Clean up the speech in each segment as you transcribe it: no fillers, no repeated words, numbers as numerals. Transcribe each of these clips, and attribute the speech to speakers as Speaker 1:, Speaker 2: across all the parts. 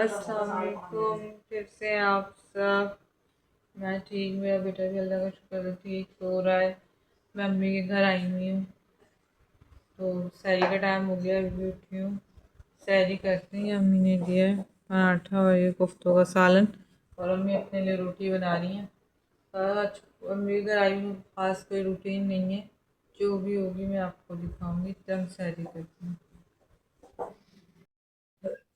Speaker 1: अस्सलाम वालेकुम, फिर से आप सब। मैं ठीक, मेरा बेटा भी अल्लाह का शुक्र है ठीक सो रहा है। मैं अम्मी के घर आई हुई हूँ, तो सहरी का टाइम हो गया, अभी उठी हूँ। सहरी करते ही अम्मी ने दिया है पराठा और ये कोफ्तों का सालन, और अम्मी अपने लिए रोटी बना रही हैं। आज अम्मी के घर आई हूँ, खास कोई रूटीन नहीं है, जो भी होगी मैं आपको दिखाऊंगी जब सहरी करती हूँ।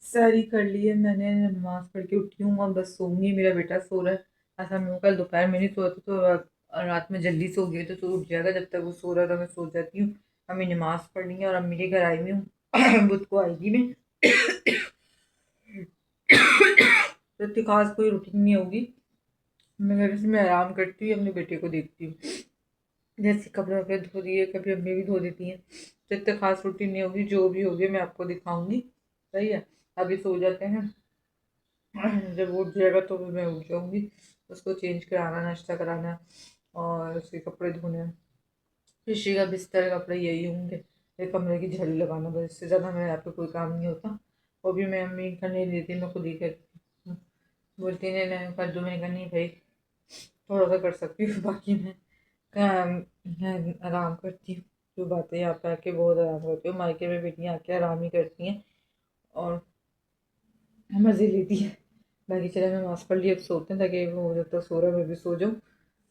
Speaker 1: सारी कर ली है मैंने, नमाज पढ़ के उठी हूँ और बस सोऊंगी। मेरा बेटा सो रहा है। ऐसा मैं कल दोपहर में नहीं सोया था, तो रात में जल्दी सो गई तो उठ जाएगा। जब तक वो सो रहा था मैं सो जाती हूँ। अम्मी नमाज पढ़नी है और अम्मी के घर आई हुई हूँ। बुध को आएगी मैं। तो इतनी खास कोई रूटीन नहीं होगी। मैं घर से मैं आराम करती हूँ, अपने बेटे को देखती हूँ। जैसे कपड़े वपड़े धो दिए, कभी अम्मी भी धो देती हैं। तो इतनी खास रूटीन नहीं होगी, जो भी होगी मैं आपको दिखाऊंगी। सही है, अभी सो जाते हैं। जब उठ जाएगा तो मैं उठ जाऊंगी। उसको चेंज कराना, नाश्ता कराना और उसके कपड़े धोने। ऋषि का बिस्तर, कपड़े यही होंगे। एक कमरे की झाड़ू लगाना, बस इससे ज़्यादा मेरे यहाँ पे कोई काम नहीं होता। वो भी मैं अम्मी करने नहीं देती, मैं खुद ही करती हूँ। बोलती नहीं नहीं कर दो, मैंने कहा नहीं भाई, थोड़ा सा कर सकती हूँ, बाकी मैं आराम करती हूँ। जो बातें यहाँ पे आके बहुत आराम करती हूँ, मायके में बेटियाँ आके आराम ही करती हैं और मज़े लेती हैं। बाकी चले मैं नमाज़ पढ़ ली, अब सोते हैं ताकि वो जब तक सो रहा है मैं भी सो जाऊँ,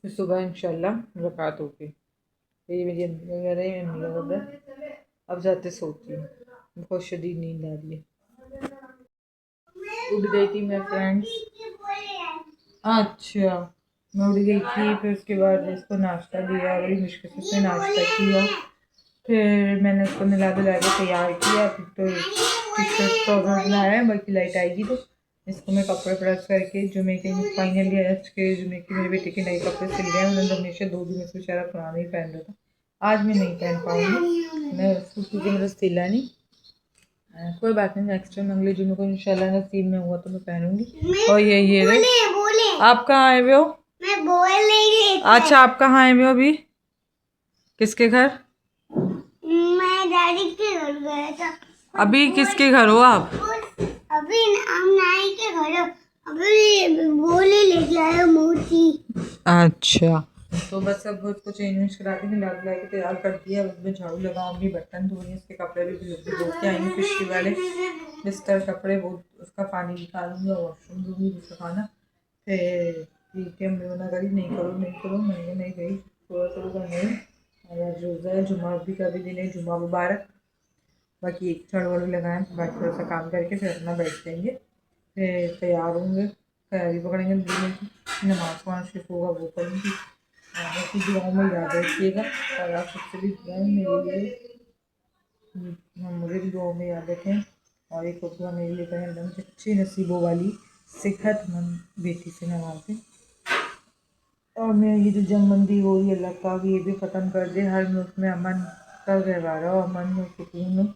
Speaker 1: फिर सुबह इंशाल्लाह मुलाकात होगी। तो ये मेरी अम्मी वगैरह ही, मम्मी का कमरा। अब जाते सोती हूँ, बहुत शदीद नींद आ रही है। उठ गई थी मैं फ्रेंड्स। अच्छा, मैं उठ गई थी, फिर उसके बाद इसको नाश्ता दिया, बड़ी मुश्किल से उसने नाश्ता किया। फिर मैंने उसको नहला धुला के तैयार किया। फिर तो टी शर्ट तो बनाया है, बाकी लाइट आएगी तो इसको मैं कपड़े प्रेस करके जुमे के फाइनली आज के जुमे के मेरे बेटे के नए कपड़े सिल गए हैं। उन्होंने हमेशा 2 दिन से सारा पुराना ही पहन रहा था। आज मैं नहीं पहन पाऊँगी मैं उसको, क्योंकि मेरा सिला नहीं। कोई बात नहीं, नेक्स्ट टाइम अगले जुमे को इंशाल्लाह नसीब में हुआ तो मैं पहनूंगी। और ये बोले। आप कहाँ आए हुए हो? मैं बोल नहीं रही। अच्छा, आप कहाँ आए हुए हो अभी? किसके घर? मैं डैडी के घर गया था। अभी किसके घर हो आप? अभी हम नाई के घर। अभी बोले लेके आया मोची। अच्छा, तो बस अब उसको चेंज करा के नहला धुला के तैयार कर दिया। उसमें झाड़ू लगाऊं, अभी बर्तन धोनी, उसके कपड़े भी धो के आई हूँ। पिछली वाले बिस्तर कपड़े वो उसका पानी निकालूंगी और वॉशरूम दूंगी उसका खाना। फिर ठीक है, मैं मना करी नहीं करो नहीं करो, मैंने नहीं गई, थोड़ा सा करने। और आज रोज़ा है, जुम्मा भी का भी दिन है, जुम्मा मुबारक। बाकी एक झाड़ू वाड़ू लगाएं, बाकी थोड़ा सा काम करके फिर अपना बैठ जाएंगे। फिर तैयार होंगे, तैयारी पकड़ेंगे, नमाज पढ़ना शुरू होगा वो पढ़ेंगी। बाकी दुआओं में याद रखिएगा और आप सबसे भी दुआएं मेरे लिए, मुझे भी दुआओं में याद रखें। और एक दुआ मेरे लिए करें, एकदम अच्छी नसीबों वाली सेहतमंद बेटी से नवाजें। और मैं ये जो जंगबंदी हो रही है, अल्लाह पाक ये भी ख़त्म कर दे। हर मुल्क में अमन का गहवारा हो, अमन हो, सुकून हो।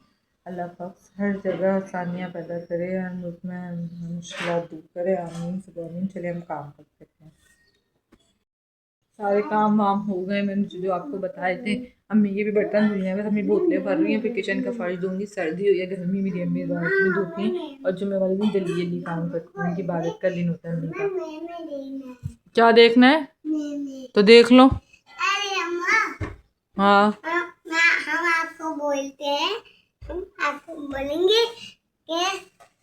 Speaker 1: अल्लाह पाक हर जगह आसानियाँ पैदा करे, हर मुल्क में मुश्किलात दूर करे। आमीन सुबह आमीन। चलिए हम काम करते हैं। सारे काम वाम हो गए मैंने जो आपको बताए थे। अम्मी के भी बर्तन धुलने हैं, बस अम्मी बोतलें भर रही हैं। फिर किचन का फर्श दूंगी, सर्दी हुई है, गर्मी मेरी अम्मी रात में धोती हैं और जुम्मे वाले दिन जल्दी जल्दी काम करती हैं। उनकी इबादत का दिन होता है अम्मी का। क्या देखना है? तो देख लो। हाँ, हम आपको बोलते हैं, हम आपको बोलेंगे कि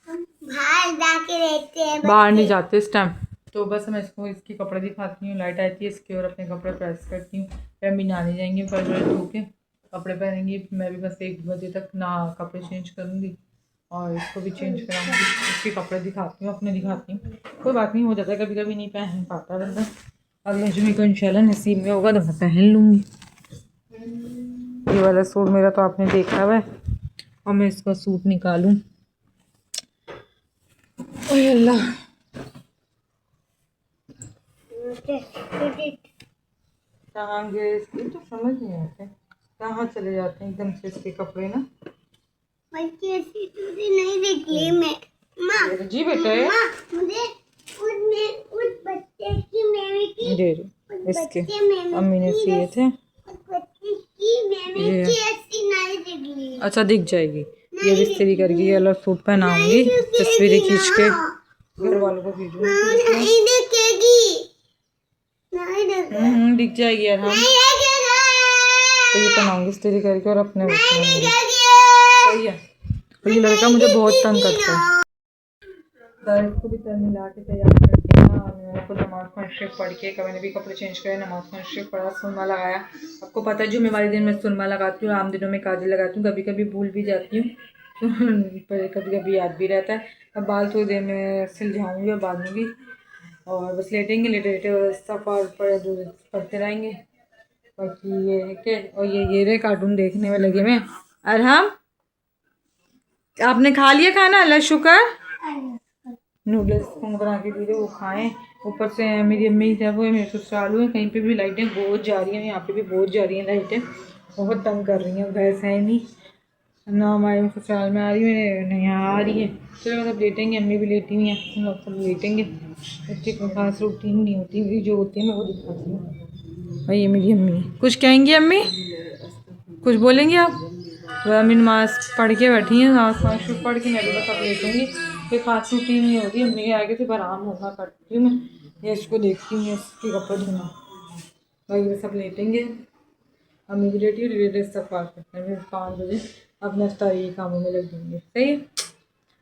Speaker 1: हम बाहर जाके रहते हैं, बाहर नहीं जाते इस टाइम। तो बस मैं इसको इसकी कपड़े दिखाती हूँ, लाइट आती है इसकी, और अपने कपड़े प्रेस करती हूँ। फिर अम्मी नहाने जाएंगी, पर धो के कपड़े पहनेंगी। मैं भी बस 1 बजे तक नहा कपड़े चेंज करूँगी और इसको भी चेंज कराऊँगी। इसके कपड़े दिखाती हूँ, अपने दिखाती हूँ। कोई बात नहीं, हो जाता है कभी कभी, नहीं पहन पाता बंदा। अगले जुमे को इंशाल्लाह नसीब में होगा तो मैं पहन लूँगी। ये वाला सूट मेरा तो आपने देखा हुआ है, और मैं इसका सूट निकालूँ। ओए अल्लाह, कहाँ गए इसके, तो समझ नहीं आते कहाँ चले जाते हैं एकदम से इसके कपड़े ना। नहीं देखी मैं जी बेटा है। मुझे उस बच्चे की दे दो, इसके अम्मी ने सिए थे ये। अच्छा दिख जाएगी, ये भी इस्त्री करके ये वाला सूट पहनाऊंगी, तस्वीरें खींच के घर वालों को भेजूंगी। दिख जाएगी यार हम तो ये पहनाऊंगी इस्त्री करके और अपने सही है। और ये लड़का मुझे बहुत तंग करता है। इसको भी मिला के तैयार करके ना मैंने को नमाज शरीफ पढ़ के मैंने भी कपड़े चेंज करे, नमाज शरीफ पढ़ा, सुरमा लगाया। आपको पता है जुम्मेवारी दिन मैं सुरमा लगाती हूँ, आम दिनों में काजल लगाती हूँ, कभी कभी भूल भी जाती हूँ पर कभी कभी याद भी रहता है। अब बाल थोड़ी देर में सुलझाऊँगी और बांधूँगी और बस लेटेंगे, लेटे सफ़ा पढ़ते रहेंगे। बाकी ये है कि और ये रे कार्टून देखने में लगे मैं। अरहम आपने खा लिया खाना? अल्लाह शुक्र। नूडल्स बना के दे वो खाएं। ऊपर से मेरी अम्मी जब वो मेरे ससुराल है, कहीं पे भी लाइटें बहुत जा रही हैं, यहाँ पे भी बहुत जा रही हैं लाइटें, बहुत तंग कर रही हैं। गैस है नहीं ना हमारे ससुराल में आ रही है ना यहाँ आ रही है। चलो मतलब लेटेंगे, अम्मी भी लेटी हुई हैं, हम लोग सब लेटेंगे। इतनी कोई खास रूटीन नहीं होती, मेरी जो होती है मैं वो दिखाती हूँ। और ये मेरी अम्मी कुछ कहेंगी, अम्मी कुछ बोलेंगी आप? वह अम्मी नमाज़ पढ़ के बैठी हैं, नमाज़ शुरू पढ़ के मैं भी बस अब लेटूँगी। कोई खास रूटीन नहीं होती, अम्मी के आगे सिर्फ आराम होना करती हूँ मैं, या इसको देखती हूँ, इसके कपड़े धोना। भाई सब लेटेंगे, अम्मी भी लेटी हुई, इस्तग़फ़ार करते हैं। फिर 5 बजे अपना इफ्तारी कामों में लग जाएंगे। सही है,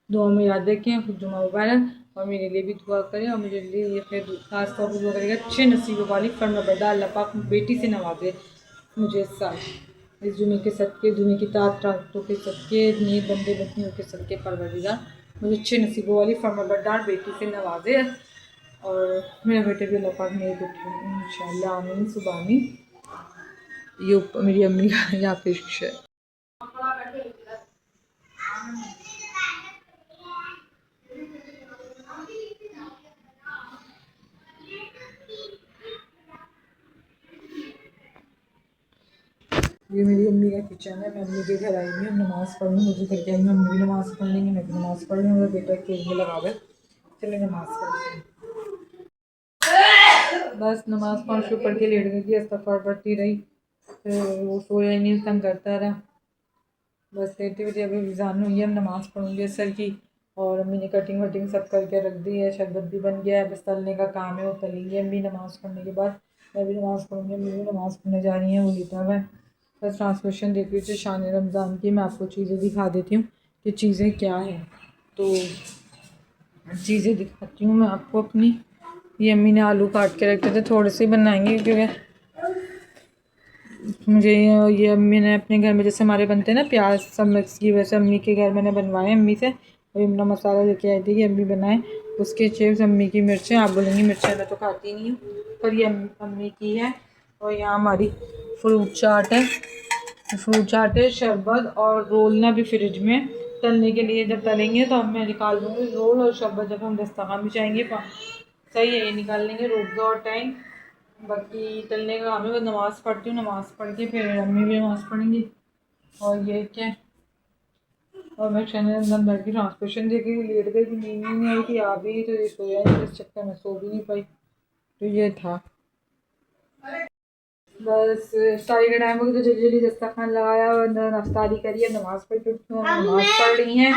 Speaker 1: दुआ में याद रखें, खुद जुमा मुबारक, और मेरे लिए भी दुआ करें और मुझे लिए अपने खास तौर पर दुआ करेगा अच्छे नसीबों वाली फर्माबरदार अल्लाह पाक बेटी से नवाजे मुझे इस जुमे के सदके, जुमे की रातों के सदके, नेक बंदे बंदियों के सदके परवरदिगार मुझे अच्छे नसीबों वाली फर्माबरदार बेटी से नवाजे और मेरे बेटे भी अल्लाह पाक मेरे बेटे इंशाअल्लाह आमीन सुबह आमीन। ये मेरी अम्मी का यहाँ पेश है। ये मेरी अम्मी का किचन है। मैं अम्मी के घर आई हुई हूँ, नमाज़ पढ़नी मुझे करके आई हूँ। अम्मी भी नमाज़ पढ़ लेंगे, मैं भी नमाज़ पढ़ लूँगा, बेटा खेल में लगा हुआ है। चलिए नमाज़ पढ़ते हैं। बस नमाज़ 5 पढ़ के लेट गई थी, इस्तग़फ़ार पढ़ती रही, फिर वो सोया ही नहीं, तंग करता रहा। बस लेटी हुई अभी विज़ान हुई है, अब नमाज़ पढ़ूँगी असर की। और अम्मी ने कटिंग वटिंग सब करके रख दी है, शरबत भी बन गया है, बस तलने का काम है, वो तलेंगे अम्मी नमाज़ पढ़ने के बाद। मैं भी नमाज़ पढ़ूँगी, अम्मी भी नमाज़ पढ़ने जा रही हैं, वो लेटा हुआ है। बस ट्रांसलेशन देख रही थी शान रमज़ान की। मैं आपको चीज़ें दिखा देती हूँ कि चीज़ें क्या हैं, तो चीज़ें दिखाती हूँ मैं आपको अपनी। ये अम्मी ने आलू काट के रखे थे, थोड़े से बनाएंगे क्योंकि मुझे ये अम्मी ने अपने घर में जैसे हमारे बनते हैं ना प्याज सब मिक्स की, वैसे अम्मी के घर मैंने बनवाए अम्मी से। और इमना मसाला लेके आई थी कि अम्मी बनाए, उसके चिप्स, अम्मी की मिर्चें। आप बोलेंगी मिर्चें मैं तो खाती नहीं हूँ, पर ये अम्मी की है। और यहाँ हमारी फ्रूट चाट है, शरबत और रोल ना भी फ्रिज में तलने के लिए, जब तलेंगे तो अब मैं निकाल दूँगी रोल और शरबत, जब हम दस्तरखान भी जाएंगे। सही है, ये निकाल लेंगे, रोक दो और टाइम। बाकी तलने का काम है। नमाज़ पढ़ती हूँ, नमाज़ पढ़ के फिर अम्मी भी नमाज़ पढ़ेंगी। और ये क्या, और मैं चैनल अंदर बैठ के ट्रांसलेशन देख रही, लेट गई थी, नींद नहीं आई थी, आ भी तो ये सोया नहीं, इस चक्कर में सो भी नहीं पाई। तो ये था बस इफ्तारी का टाइम हो गया तो जल्दी जल्दी दस्तरखान लगाया और इफ्तारी करी है, नमाज़ पढ़ के नमाज़ पढ़ रही हैं।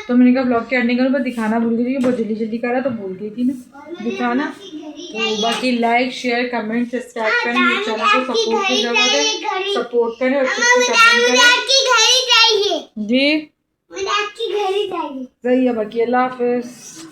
Speaker 1: तो मैंने कहा ब्लॉग के एंडिंग करूँ, पर दिखाना भूल गई थी, बहुत जल्दी जल्दी करा तो भूल गई थी मैं दिखाना। तो बाकी लाइक शेयर कमेंट सब्सक्राइब करें, मेरे चैनल को सपोर्ट की जरूरत है, सपोर्ट करें और अच्छे कमेंट करें जी। सही है, बाकी अल्लाह हाफ़िज़।